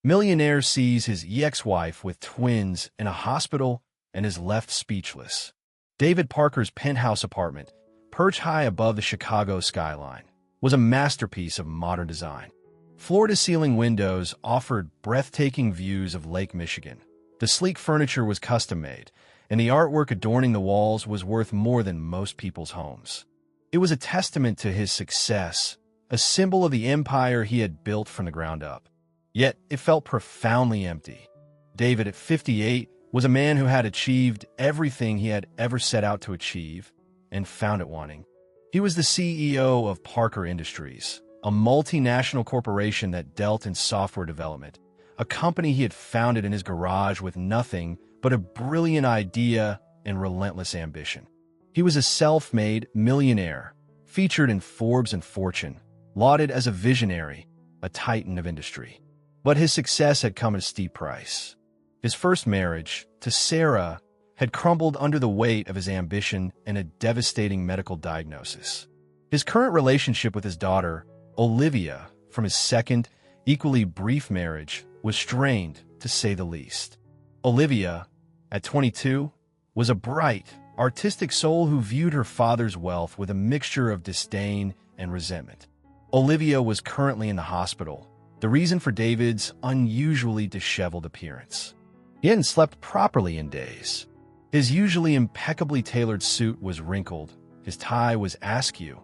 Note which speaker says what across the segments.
Speaker 1: Millionaire sees his ex-wife with twins in a hospital and is left speechless. David Parker's penthouse apartment, perched high above the Chicago skyline, was a masterpiece of modern design. Floor-to-ceiling windows offered breathtaking views of Lake Michigan. The sleek furniture was custom-made, and the artwork adorning the walls was worth more than most people's homes. It was a testament to his success, a symbol of the empire he had built from the ground up. Yet, it felt profoundly empty. David, at 58, was a man who had achieved everything he had ever set out to achieve and found it wanting. He was the CEO of Parker Industries, a multinational corporation that dealt in software development, a company he had founded in his garage with nothing but a brilliant idea and relentless ambition. He was a self-made millionaire, featured in Forbes and Fortune, lauded as a visionary, a titan of industry. But his success had come at a steep price. His first marriage, to Sarah, had crumbled under the weight of his ambition and a devastating medical diagnosis. His current relationship with his daughter, Olivia, from his second, equally brief marriage, was strained, to say the least. Olivia, at 22, was a bright, artistic soul who viewed her father's wealth with a mixture of disdain and resentment. Olivia was currently in the hospital, the reason for David's unusually disheveled appearance. He hadn't slept properly in days. His usually impeccably tailored suit was wrinkled, his tie was askew,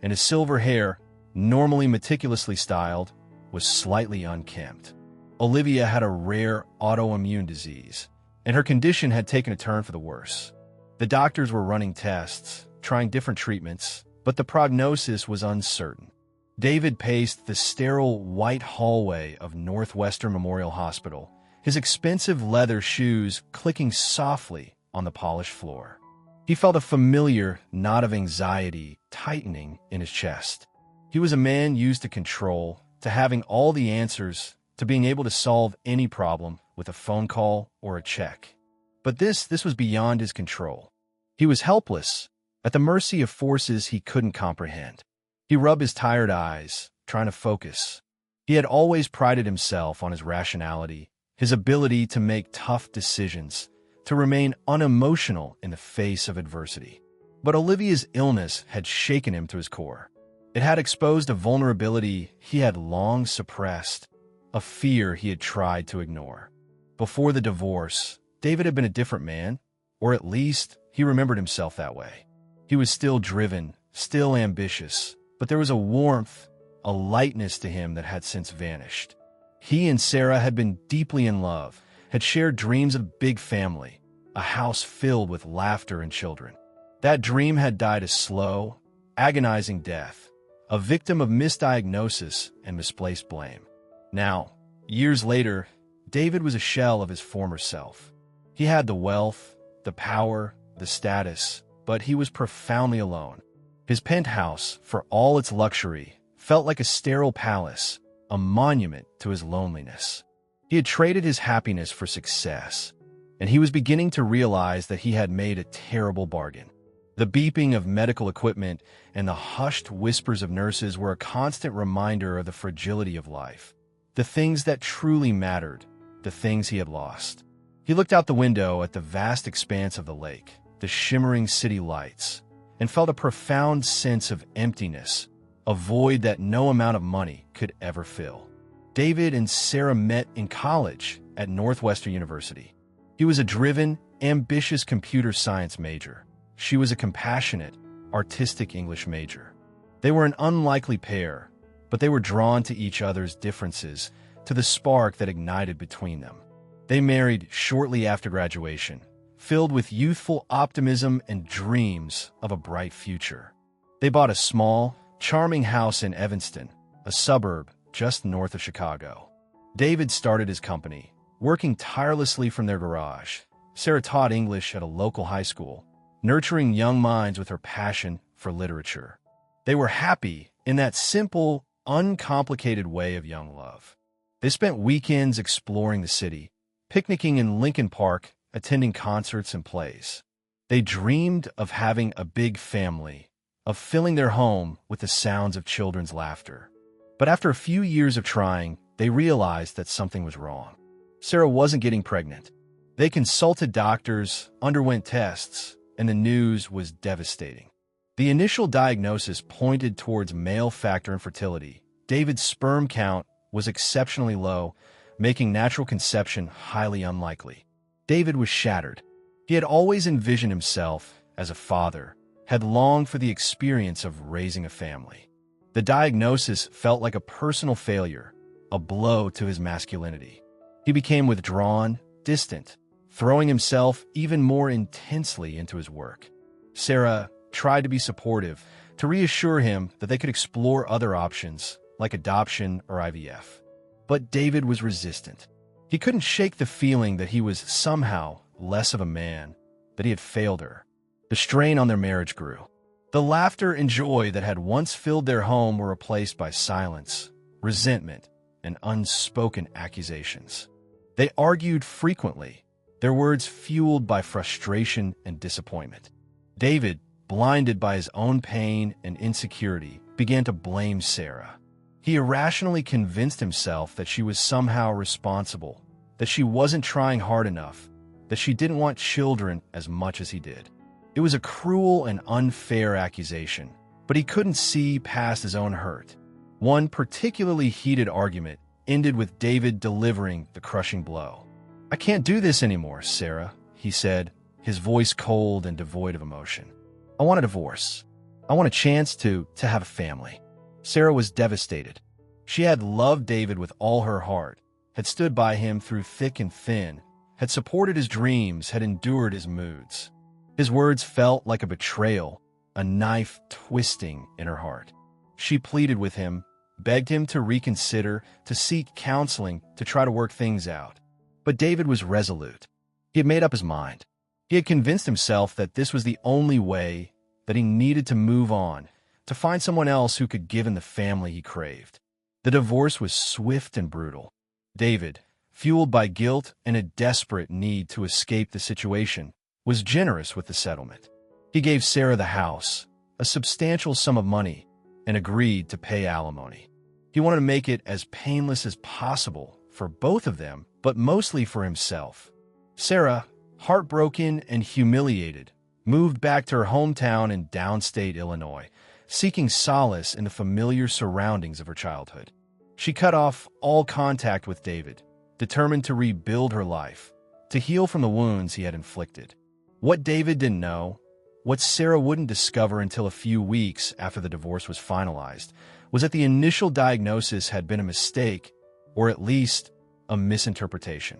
Speaker 1: and his silver hair, normally meticulously styled, was slightly unkempt. Olivia had a rare autoimmune disease, and her condition had taken a turn for the worse. The doctors were running tests, trying different treatments, but the prognosis was uncertain. David paced the sterile white hallway of Northwestern Memorial Hospital, his expensive leather shoes clicking softly on the polished floor. He felt a familiar knot of anxiety tightening in his chest. He was a man used to control, to having all the answers, to being able to solve any problem with a phone call or a check. But this was beyond his control. He was helpless, at the mercy of forces he couldn't comprehend. He rubbed his tired eyes, trying to focus. He had always prided himself on his rationality, his ability to make tough decisions, to remain unemotional in the face of adversity. But Olivia's illness had shaken him to his core. It had exposed a vulnerability he had long suppressed, a fear he had tried to ignore. Before the divorce, David had been a different man, or at least he remembered himself that way. He was still driven, still ambitious, but there was a warmth, a lightness to him that had since vanished. He and Sarah had been deeply in love, had shared dreams of a big family, a house filled with laughter and children. That dream had died a slow, agonizing death, a victim of misdiagnosis and misplaced blame. Now, years later, David was a shell of his former self. He had the wealth, the power, the status, but he was profoundly alone. His penthouse, for all its luxury, felt like a sterile palace, a monument to his loneliness. He had traded his happiness for success, and he was beginning to realize that he had made a terrible bargain. The beeping of medical equipment and the hushed whispers of nurses were a constant reminder of the fragility of life, the things that truly mattered, the things he had lost. He looked out the window at the vast expanse of the lake, the shimmering city lights, and felt a profound sense of emptiness, a void that no amount of money could ever fill. David and Sarah met in college at Northwestern University. He was a driven, ambitious computer science major. She was a compassionate, artistic English major. They were an unlikely pair, but they were drawn to each other's differences, to the spark that ignited between them. They married shortly after graduation, filled with youthful optimism and dreams of a bright future. They bought a small, charming house in Evanston, a suburb just north of Chicago. David started his company, working tirelessly from their garage. Sarah taught English at a local high school, nurturing young minds with her passion for literature. They were happy in that simple, uncomplicated way of young love. They spent weekends exploring the city, picnicking in Lincoln Park, attending concerts and plays. They dreamed of having a big family, of filling their home with the sounds of children's laughter. But after a few years of trying, they realized that something was wrong. Sarah wasn't getting pregnant. They consulted doctors, underwent tests, and the news was devastating. The initial diagnosis pointed towards male factor infertility. David's sperm count was exceptionally low, making natural conception highly unlikely. David was shattered. He had always envisioned himself as a father, had longed for the experience of raising a family. The diagnosis felt like a personal failure, a blow to his masculinity. He became withdrawn, distant, throwing himself even more intensely into his work. Sarah tried to be supportive, to reassure him that they could explore other options, like adoption or IVF. But David was resistant. He couldn't shake the feeling that he was somehow less of a man, that he had failed her. The strain on their marriage grew. The laughter and joy that had once filled their home were replaced by silence, resentment, and unspoken accusations. They argued frequently, their words fueled by frustration and disappointment. David, blinded by his own pain and insecurity, began to blame Sarah. He irrationally convinced himself that she was somehow responsible, that she wasn't trying hard enough, that she didn't want children as much as he did. It was a cruel and unfair accusation, but he couldn't see past his own hurt. One particularly heated argument ended with David delivering the crushing blow. "I can't do this anymore, Sarah," he said, his voice cold and devoid of emotion. "I want a divorce. I want a chance to have a family." Sarah was devastated. She had loved David with all her heart, had stood by him through thick and thin, had supported his dreams, had endured his moods. His words felt like a betrayal, a knife twisting in her heart. She pleaded with him, begged him to reconsider, to seek counseling, to try to work things out. But David was resolute. He had made up his mind. He had convinced himself that this was the only way, that he needed to move on, to find someone else who could give him the family he craved. The divorce was swift and brutal. David, fueled by guilt and a desperate need to escape the situation, was generous with the settlement. He gave Sarah the house, a substantial sum of money, and agreed to pay alimony. He wanted to make it as painless as possible for both of them, but mostly for himself. Sarah, heartbroken and humiliated, moved back to her hometown in downstate Illinois, seeking solace in the familiar surroundings of her childhood. She cut off all contact with David, determined to rebuild her life, to heal from the wounds he had inflicted. What David didn't know, what Sarah wouldn't discover until a few weeks after the divorce was finalized, was that the initial diagnosis had been a mistake, or at least a misinterpretation.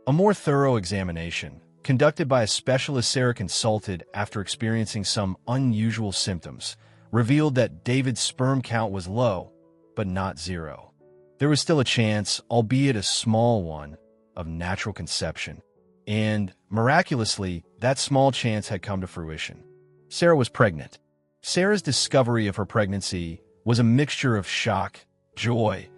Speaker 1: A more thorough examination, conducted by a specialist Sarah consulted after experiencing some unusual symptoms, revealed that David's sperm count was low, but not zero. There was still a chance, albeit a small one, of natural conception. And, miraculously, that small chance had come to fruition. Sarah was pregnant. Sarah's discovery of her pregnancy was a mixture of shock, joy,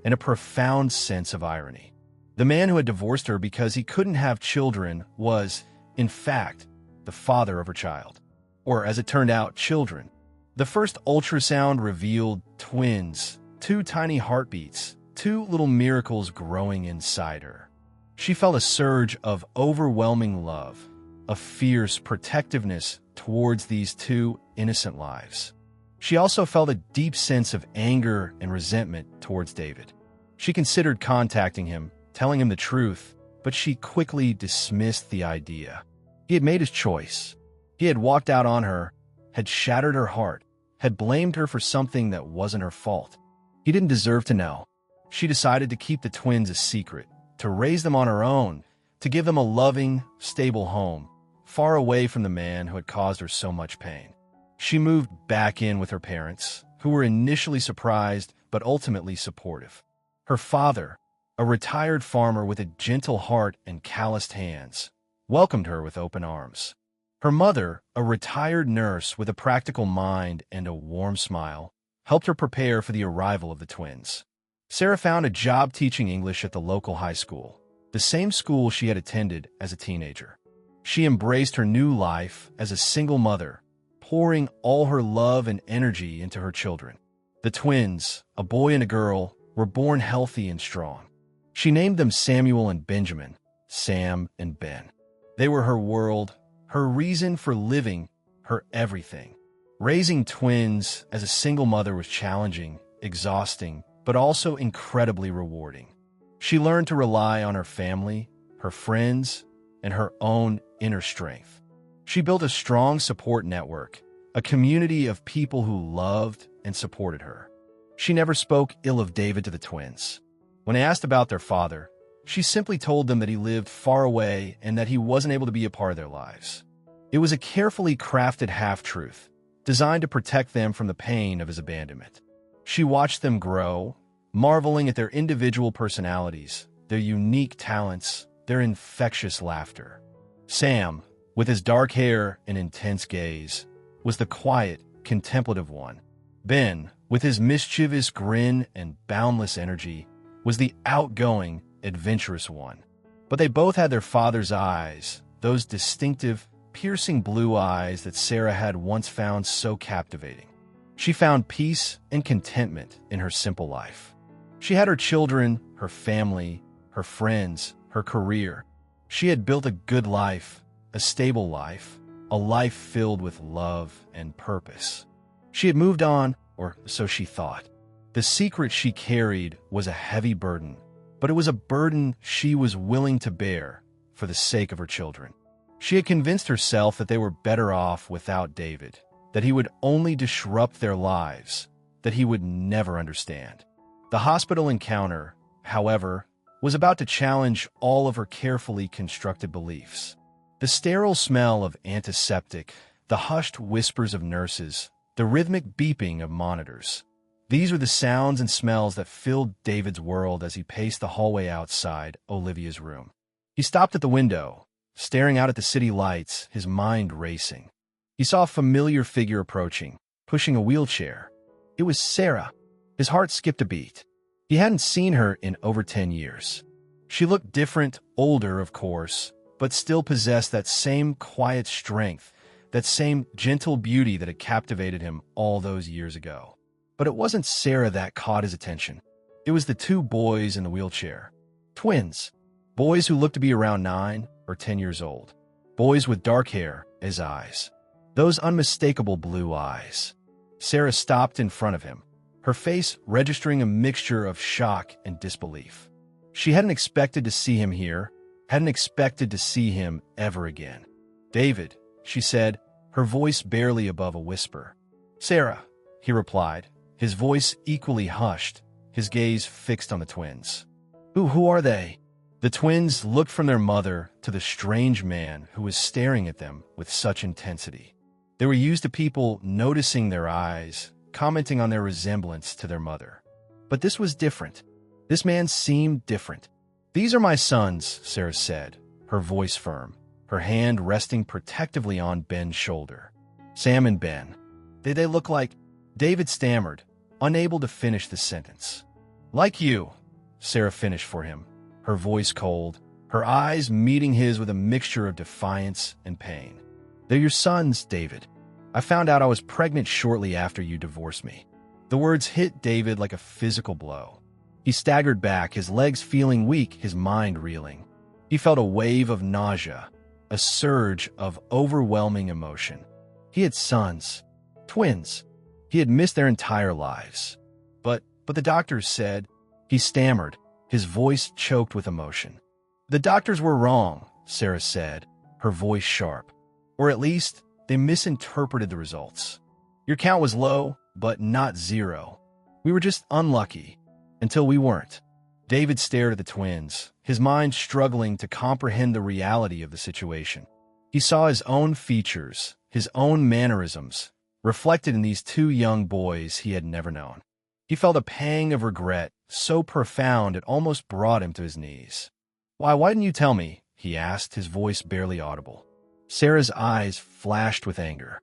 Speaker 1: and a profound sense of irony. The man who had divorced her because he couldn't have children was, in fact, the father of her child. Or, as it turned out, children. The first ultrasound revealed twins, 2 tiny heartbeats, 2 little miracles growing inside her. She felt a surge of overwhelming love, a fierce protectiveness towards these 2 innocent lives. She also felt a deep sense of anger and resentment towards David. She considered contacting him, telling him the truth, but she quickly dismissed the idea. He had made his choice. He had walked out on her, had shattered her heart, had blamed her for something that wasn't her fault. He didn't deserve to know. She decided to keep the twins a secret, to raise them on her own, to give them a loving, stable home, far away from the man who had caused her so much pain. She moved back in with her parents, who were initially surprised but ultimately supportive. Her father, a retired farmer with a gentle heart and calloused hands, welcomed her with open arms. Her mother, a retired nurse with a practical mind and a warm smile, helped her prepare for the arrival of the twins. Sarah found a job teaching English at the local high school, the same school she had attended as a teenager. She embraced her new life as a single mother, pouring all her love and energy into her children. The twins, a boy and a girl, were born healthy and strong. She named them Samuel and Benjamin, Sam and Ben. They were her world, her reason for living, her everything. Raising twins as a single mother was challenging, exhausting, but also incredibly rewarding. She learned to rely on her family, her friends, and her own inner strength. She built a strong support network, a community of people who loved and supported her. She never spoke ill of David to the twins. When asked about their father, she simply told them that he lived far away and that he wasn't able to be a part of their lives. It was a carefully crafted half-truth, designed to protect them from the pain of his abandonment. She watched them grow, marveling at their individual personalities, their unique talents, their infectious laughter. Sam, with his dark hair and intense gaze, was the quiet, contemplative one. Ben, with his mischievous grin and boundless energy, was the outgoing, adventurous one. But they both had their father's eyes, those distinctive, piercing blue eyes that Sarah had once found so captivating. She found peace and contentment in her simple life. She had her children, her family, her friends, her career. She had built a good life, a stable life, a life filled with love and purpose. She had moved on, or so she thought. The secret she carried was a heavy burden, but it was a burden she was willing to bear for the sake of her children. She had convinced herself that they were better off without David, that he would only disrupt their lives, that he would never understand. The hospital encounter, however, was about to challenge all of her carefully constructed beliefs. The sterile smell of antiseptic, the hushed whispers of nurses, the rhythmic beeping of monitors. These were the sounds and smells that filled David's world as he paced the hallway outside Olivia's room. He stopped at the window, staring out at the city lights, his mind racing. He saw a familiar figure approaching, pushing a wheelchair. It was Sarah. His heart skipped a beat. He hadn't seen her in over 10 years. She looked different, older, of course, but still possessed that same quiet strength, that same gentle beauty that had captivated him all those years ago. But it wasn't Sarah that caught his attention. It was the two boys in the wheelchair. Twins. Boys who looked to be around 9 or 10 years old. Boys with dark hair as eyes. Those unmistakable blue eyes. Sarah stopped in front of him, her face registering a mixture of shock and disbelief. She hadn't expected to see him here, hadn't expected to see him ever again. "David," she said, her voice barely above a whisper. "Sarah," he replied, his voice equally hushed, his gaze fixed on the twins. Who are they?" The twins looked from their mother to the strange man who was staring at them with such intensity. They were used to people noticing their eyes, commenting on their resemblance to their mother. But this was different. This man seemed different. "These are my sons," Sarah said, her voice firm, her hand resting protectively on Ben's shoulder. "Sam and Ben. They look like—" David stammered, unable to finish the sentence. "Like you," Sarah finished for him, her voice cold, her eyes meeting his with a mixture of defiance and pain. "They're your sons, David. I found out I was pregnant shortly after you divorced me." The words hit David like a physical blow. He staggered back, his legs feeling weak, his mind reeling. He felt a wave of nausea, a surge of overwhelming emotion. He had sons, twins. He had missed their entire lives. But the doctors said, he stammered, his voice choked with emotion. "The doctors were wrong," Sarah said, her voice sharp. "Or at least, they misinterpreted the results. Your count was low, but not zero. We were just unlucky, until we weren't." David stared at the twins, his mind struggling to comprehend the reality of the situation. He saw his own features, his own mannerisms, reflected in these two young boys he had never known. He felt a pang of regret, so profound it almost brought him to his knees. Why didn't you tell me?" he asked, his voice barely audible. Sarah's eyes flashed with anger.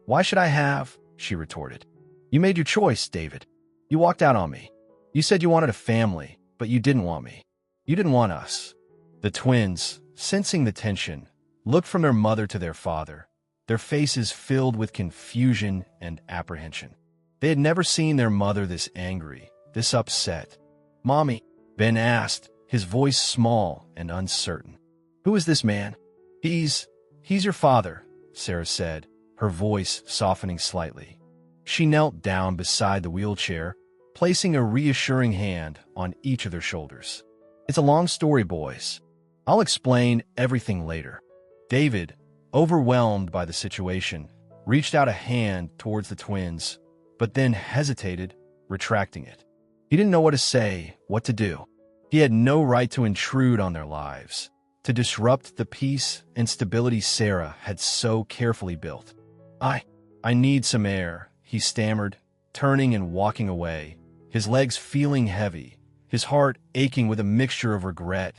Speaker 1: "Why should I have?" she retorted. "You made your choice, David. You walked out on me. You said you wanted a family, but you didn't want me. You didn't want us." The twins, sensing the tension, looked from their mother to their father, their faces filled with confusion and apprehension. They had never seen their mother this angry, this upset. "Mommy," Ben asked, his voice small and uncertain. "Who is this man?" He's your father," Sarah said, her voice softening slightly. She knelt down beside the wheelchair, placing a reassuring hand on each of their shoulders. "It's a long story, boys. I'll explain everything later." David, overwhelmed by the situation, reached out a hand towards the twins, but then hesitated, retracting it. He didn't know what to say, what to do. He had no right to intrude on their lives, to disrupt the peace and stability Sarah had so carefully built. I need some air," he stammered, turning and walking away, his legs feeling heavy, his heart aching with a mixture of regret,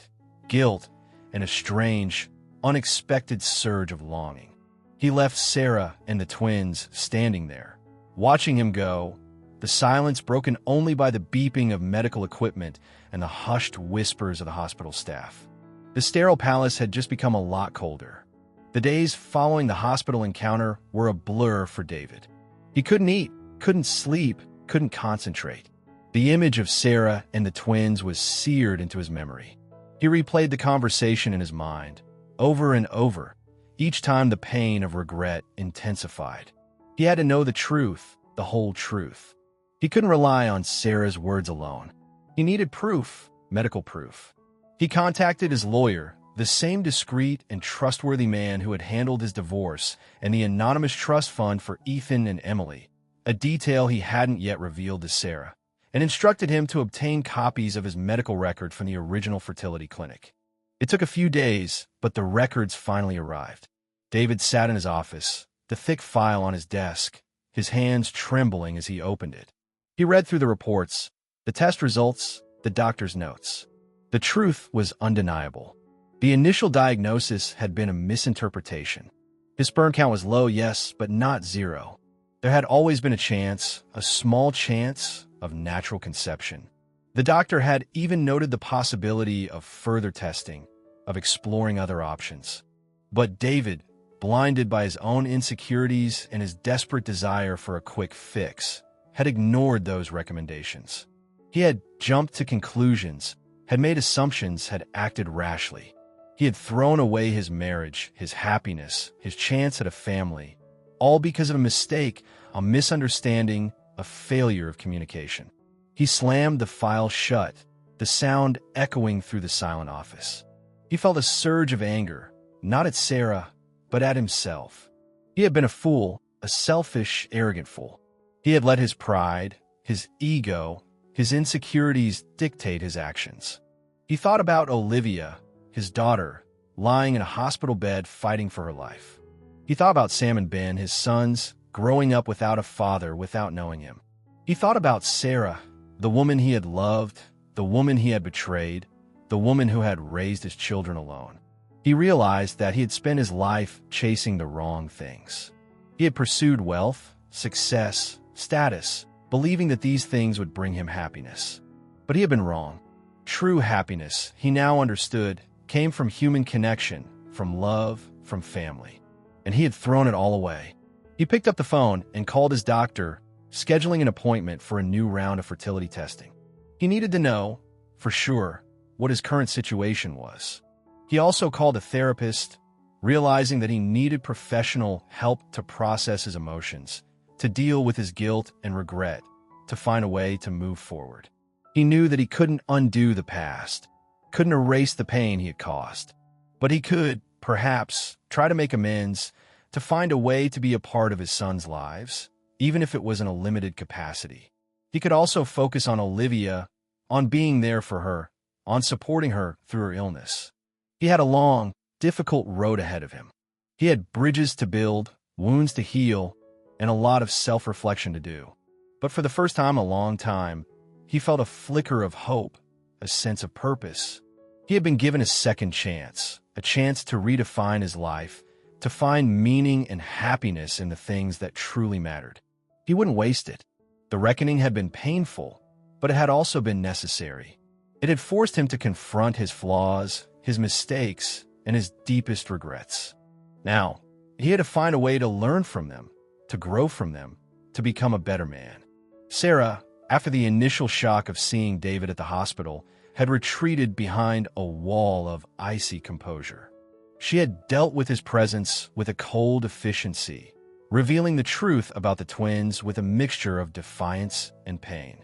Speaker 1: guilt, and a strange, unexpected surge of longing. He left Sarah and the twins standing there, watching him go, the silence broken only by the beeping of medical equipment and the hushed whispers of the hospital staff. The sterile palace had just become a lot colder. The days following the hospital encounter were a blur for David. He couldn't eat, couldn't sleep, couldn't concentrate. The image of Sarah and the twins was seared into his memory. He replayed the conversation in his mind, over and over, each time the pain of regret intensified. He had to know the truth, the whole truth. He couldn't rely on Sarah's words alone. He needed proof, medical proof. He contacted his lawyer, the same discreet and trustworthy man who had handled his divorce and the anonymous trust fund for Ethan and Emily, a detail he hadn't yet revealed to Sarah, and instructed him to obtain copies of his medical record from the original fertility clinic. It took a few days, but the records finally arrived. David sat in his office, the thick file on his desk, his hands trembling as he opened it. He read through the reports, the test results, the doctor's notes. The truth was undeniable. The initial diagnosis had been a misinterpretation. His sperm count was low, yes, but not zero. There had always been a chance, a small chance, of natural conception. The doctor had even noted the possibility of further testing, of exploring other options. But David, blinded by his own insecurities and his desperate desire for a quick fix, had ignored those recommendations. He had jumped to conclusions, had made assumptions, had acted rashly. He had thrown away his marriage, his happiness, his chance at a family, all because of a mistake, a misunderstanding, a failure of communication. He slammed the file shut, the sound echoing through the silent office. He felt a surge of anger, not at Sarah, but at himself. He had been a fool, a selfish, arrogant fool. He had let his pride, his ego, his insecurities dictate his actions. He thought about Olivia, his daughter, lying in a hospital bed fighting for her life. He thought about Sam and Ben, his sons, growing up without a father, without knowing him. He thought about Sarah, the woman he had loved, the woman he had betrayed, the woman who had raised his children alone. He realized that he had spent his life chasing the wrong things. He had pursued wealth, success, status, believing that these things would bring him happiness. But he had been wrong. True happiness, he now understood, came from human connection, from love, from family. And he had thrown it all away. He picked up the phone and called his doctor, scheduling an appointment for a new round of fertility testing. He needed to know, for sure, what his current situation was. He also called a therapist, realizing that he needed professional help to process his emotions, to deal with his guilt and regret, to find a way to move forward. He knew that he couldn't undo the past, couldn't erase the pain he had caused, but he could, perhaps, try to make amends, to find a way to be a part of his sons' lives, even if it was in a limited capacity. He could also focus on Olivia, on being there for her, on supporting her through her illness. He had a long, difficult road ahead of him. He had bridges to build, wounds to heal, and a lot of self-reflection to do. But for the first time in a long time, he felt a flicker of hope, a sense of purpose. He had been given a second chance, a chance to redefine his life, to find meaning and happiness in the things that truly mattered. He wouldn't waste it. The reckoning had been painful, but it had also been necessary. It had forced him to confront his flaws, his mistakes, and his deepest regrets. Now, he had to find a way to learn from them, to grow from them, to become a better man. Sarah, after the initial shock of seeing David at the hospital, had retreated behind a wall of icy composure. She had dealt with his presence with a cold efficiency, revealing the truth about the twins with a mixture of defiance and pain.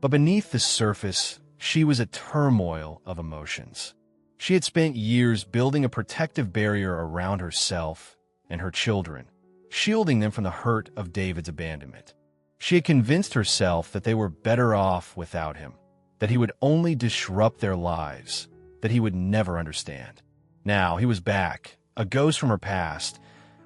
Speaker 1: But beneath the surface, she was a turmoil of emotions. She had spent years building a protective barrier around herself and her children, shielding them from the hurt of David's abandonment. She had convinced herself that they were better off without him, that he would only disrupt their lives, that he would never understand. Now he was back, a ghost from her past,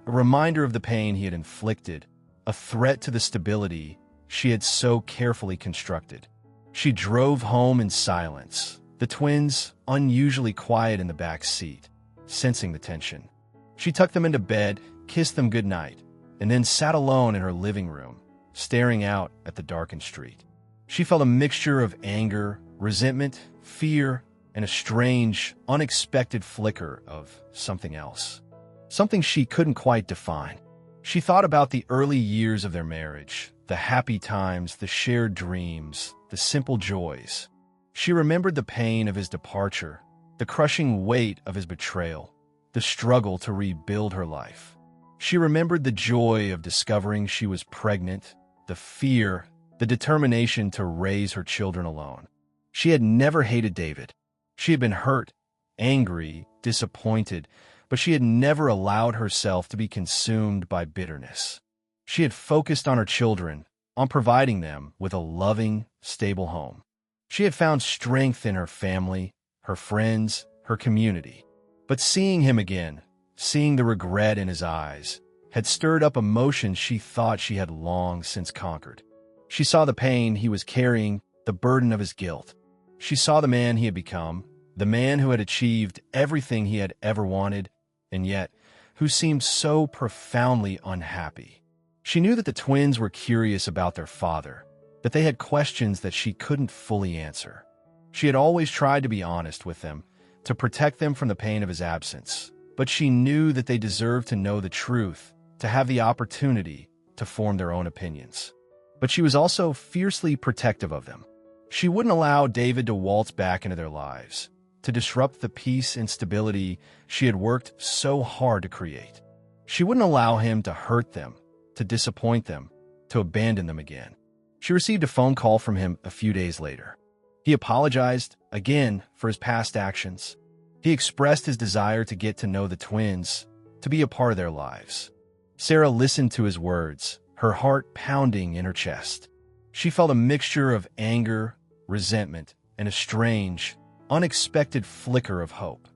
Speaker 1: a reminder of the pain he had inflicted, a threat to the stability she had so carefully constructed. She drove home in silence, the twins unusually quiet in the back seat, sensing the tension. She tucked them into bed, kissed them goodnight, and then sat alone in her living room, staring out at the darkened street. She felt a mixture of anger, resentment, fear, and a strange, unexpected flicker of something else. Something she couldn't quite define. She thought about the early years of their marriage, the happy times, the shared dreams, the simple joys. She remembered the pain of his departure, the crushing weight of his betrayal, the struggle to rebuild her life. She remembered the joy of discovering she was pregnant, the fear, the determination to raise her children alone. She had never hated David. She had been hurt, angry, disappointed, but she had never allowed herself to be consumed by bitterness. She had focused on her children, on providing them with a loving, stable home. She had found strength in her family, her friends, her community. But seeing him again, seeing the regret in his eyes, had stirred up emotions she thought she had long since conquered. She saw the pain he was carrying, the burden of his guilt. She saw the man he had become, the man who had achieved everything he had ever wanted, and yet who seemed so profoundly unhappy. She knew that the twins were curious about their father, that they had questions that she couldn't fully answer. She had always tried to be honest with them, to protect them from the pain of his absence, but she knew that they deserved to know the truth, to have the opportunity to form their own opinions. But she was also fiercely protective of them. She wouldn't allow David to waltz back into their lives, to disrupt the peace and stability she had worked so hard to create. She wouldn't allow him to hurt them, to disappoint them, to abandon them again. She received a phone call from him a few days later. He apologized, again, for his past actions. He expressed his desire to get to know the twins, to be a part of their lives. Sarah listened to his words, her heart pounding in her chest. She felt a mixture of anger, resentment, and a strange, unexpected flicker of hope.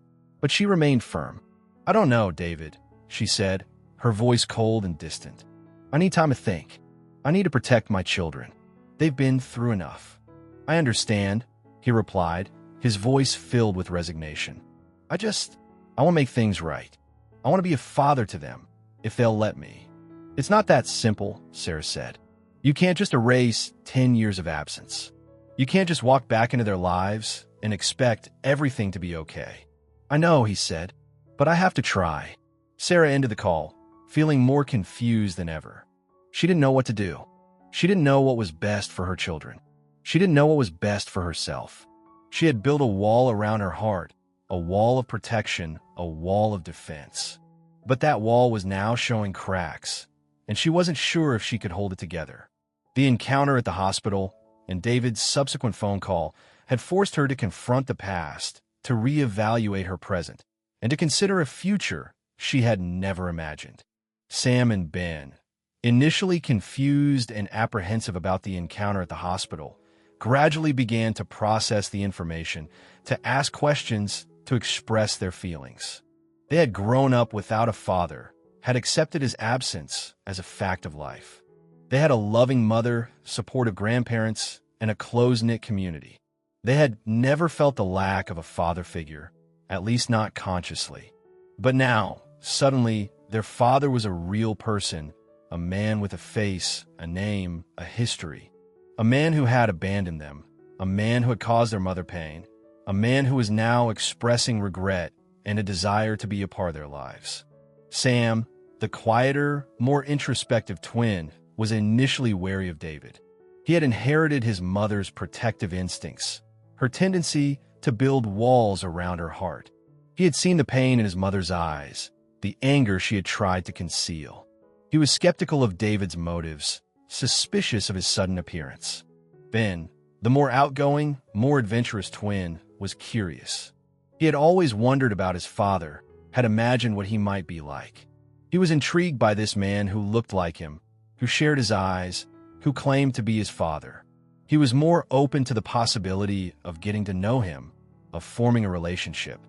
Speaker 1: But she remained firm. "I don't know, David," she said, her voice cold and distant. "I need time to think. I need to protect my children. They've been through enough." "I understand," he replied, his voice filled with resignation. I want to make things right. I want to be a father to them, if they'll let me." "It's not that simple," Sarah said. "You can't just erase 10 years of absence. You can't just walk back into their lives and expect everything to be okay." "I know," he said, "but I have to try." Sarah ended the call, feeling more confused than ever. She didn't know what to do. She didn't know what was best for her children. She didn't know what was best for herself. She had built a wall around her heart, a wall of protection, a wall of defense. But that wall was now showing cracks, and she wasn't sure if she could hold it together. The encounter at the hospital and David's subsequent phone call had forced her to confront the past, to reevaluate her present, and to consider a future she had never imagined. Sam and Ben, initially confused and apprehensive about the encounter at the hospital, gradually began to process the information, to ask questions, to express their feelings. They had grown up without a father, had accepted his absence as a fact of life. They had a loving mother, supportive grandparents, and a close-knit community. They had never felt the lack of a father figure, at least not consciously. But now, suddenly, their father was a real person, a man with a face, a name, a history. A man who had abandoned them, a man who had caused their mother pain, a man who was now expressing regret and a desire to be a part of their lives. Sam, the quieter, more introspective twin, was initially wary of David. He had inherited his mother's protective instincts, her tendency to build walls around her heart. He had seen the pain in his mother's eyes, the anger she had tried to conceal. He was skeptical of David's motives, suspicious of his sudden appearance. Ben, the more outgoing, more adventurous twin, was curious. He had always wondered about his father, had imagined what he might be like. He was intrigued by this man who looked like him, who shared his eyes, who claimed to be his father. He was more open to the possibility of getting to know him, of forming a relationship.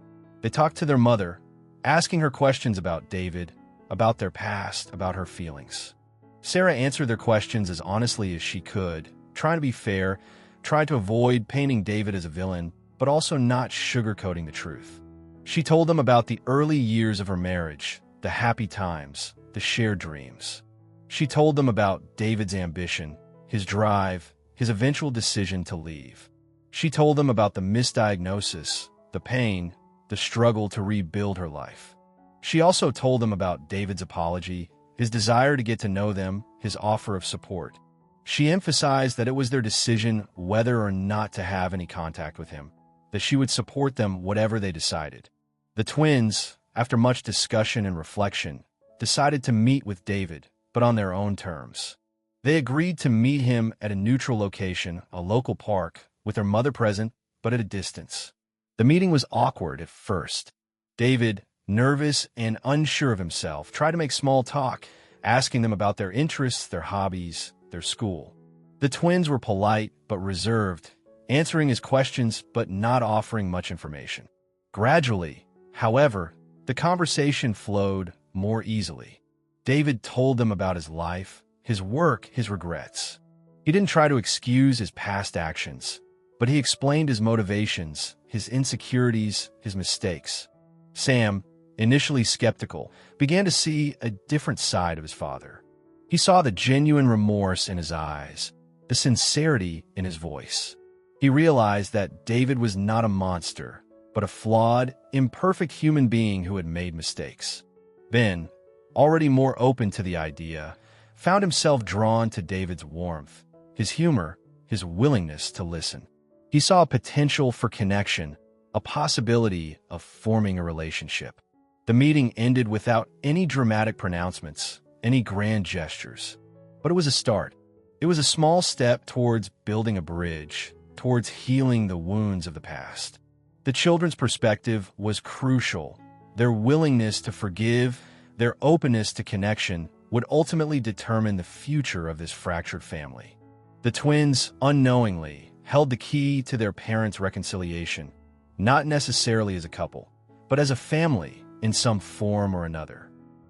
Speaker 1: They talked to their mother, asking her questions about David, about their past, about her feelings. Sarah answered their questions as honestly as she could, trying to be fair, tried to avoid painting David as a villain, but also not sugarcoating the truth. She told them about the early years of her marriage, the happy times, the shared dreams. She told them about David's ambition, his drive, his eventual decision to leave. She told them about the misdiagnosis, the pain, the struggle to rebuild her life. She also told them about David's apology, his desire to get to know them, his offer of support. She emphasized that it was their decision whether or not to have any contact with him, that she would support them whatever they decided. The twins, after much discussion and reflection, decided to meet with David, but on their own terms. They agreed to meet him at a neutral location, a local park, with their mother present, but at a distance. The meeting was awkward at first. David, nervous and unsure of himself, tried to make small talk, asking them about their interests, their hobbies, their school. The twins were polite but reserved, answering his questions but not offering much information. Gradually, however, the conversation flowed more easily. David told them about his life, his work, his regrets. He didn't try to excuse his past actions, but he explained his motivations, his insecurities, his mistakes. Sam, initially skeptical, began to see a different side of his father. He saw the genuine remorse in his eyes, the sincerity in his voice. He realized that David was not a monster, but a flawed, imperfect human being who had made mistakes. Ben, already more open to the idea, found himself drawn to David's warmth, his humor, his willingness to listen. He saw a potential for connection, a possibility of forming a relationship. The meeting ended without any dramatic pronouncements, any grand gestures. But it was a start. It was a small step towards building a bridge, towards healing the wounds of the past. The children's perspective was crucial. Their willingness to forgive, their openness to connection, would ultimately determine the future of this fractured family. The twins, unknowingly, held the key to their parents' reconciliation, not necessarily as a couple, but as a family in some form or another.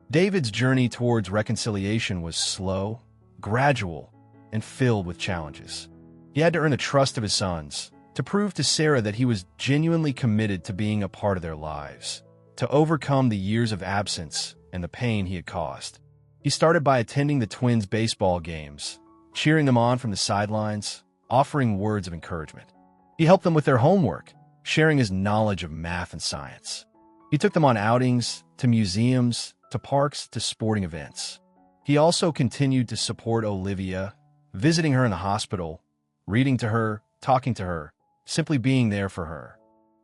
Speaker 1: David's journey towards reconciliation was slow, gradual, and filled with challenges. He had to earn the trust of his sons, to prove to Sarah that he was genuinely committed to being a part of their lives, to overcome the years of absence and the pain he had caused. He started by attending the twins' baseball games, cheering them on from the sidelines, offering words of encouragement. He helped them with their homework, sharing his knowledge of math and science. He took them on outings, to museums, to parks, to sporting events. He also continued to support Olivia, visiting her in the hospital, reading to her, talking to her, simply being there for her.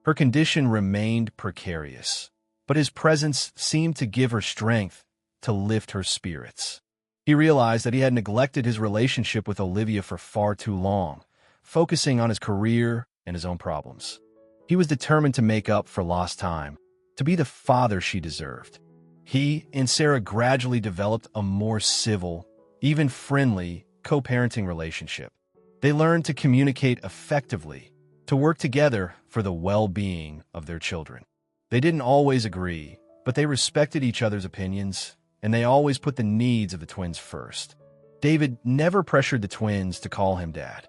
Speaker 1: Her condition remained precarious, but his presence seemed to give her strength, to lift her spirits. He realized that he had neglected his relationship with Olivia for far too long, focusing on his career and his own problems. He was determined to make up for lost time, to be the father she deserved. He and Sarah gradually developed a more civil, even friendly, co-parenting relationship. They learned to communicate effectively, to work together for the well-being of their children. They didn't always agree, but they respected each other's opinions, and they always put the needs of the twins first. David never pressured the twins to call him dad.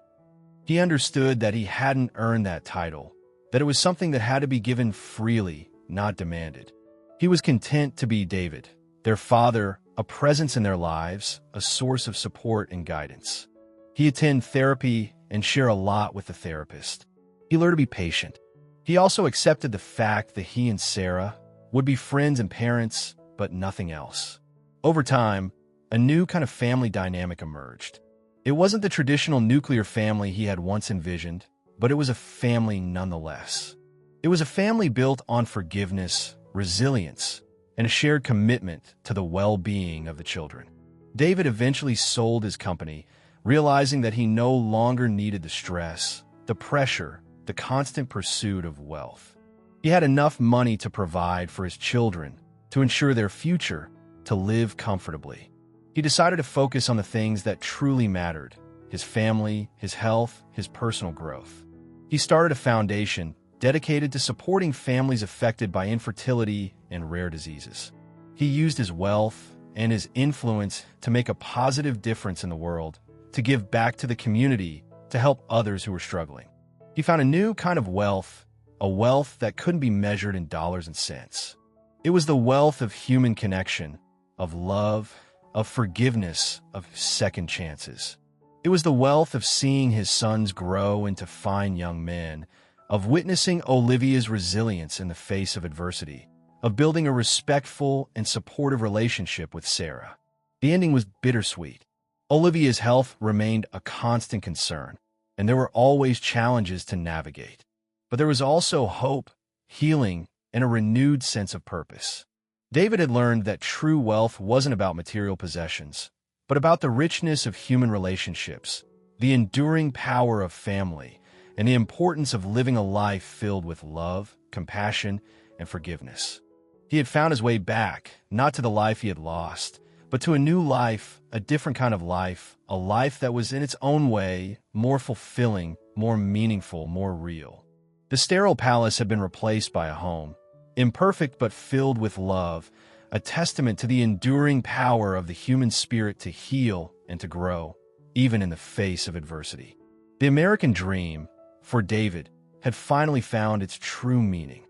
Speaker 1: He understood that he hadn't earned that title, that it was something that had to be given freely, not demanded. He was content to be David, their father, a presence in their lives, a source of support and guidance. He attended therapy and shared a lot with the therapist. He learned to be patient. He also accepted the fact that he and Sarah would be friends and parents, but nothing else. Over time, a new kind of family dynamic emerged. It wasn't the traditional nuclear family he had once envisioned, but it was a family nonetheless. It was a family built on forgiveness, resilience, and a shared commitment to the well-being of the children. David eventually sold his company, realizing that he no longer needed the stress, the pressure, the constant pursuit of wealth. He had enough money to provide for his children, to ensure their future, to live comfortably. He decided to focus on the things that truly mattered: his family, his health, his personal growth. He started a foundation dedicated to supporting families affected by infertility and rare diseases. He used his wealth and his influence to make a positive difference in the world, to give back to the community, to help others who were struggling. He found a new kind of wealth, a wealth that couldn't be measured in dollars and cents. It was the wealth of human connection, of love, of forgiveness, of second chances. It was the wealth of seeing his sons grow into fine young men, of witnessing Olivia's resilience in the face of adversity, of building a respectful and supportive relationship with Sarah. The ending was bittersweet. Olivia's health remained a constant concern, and there were always challenges to navigate. But there was also hope, healing, and a renewed sense of purpose. David had learned that true wealth wasn't about material possessions, but about the richness of human relationships, the enduring power of family, and the importance of living a life filled with love, compassion, and forgiveness. He had found his way back, not to the life he had lost, but to a new life, a different kind of life, a life that was in its own way more fulfilling, more meaningful, more real. The sterile palace had been replaced by a home, imperfect but filled with love, a testament to the enduring power of the human spirit to heal and to grow, even in the face of adversity. The American dream, for David, had finally found its true meaning.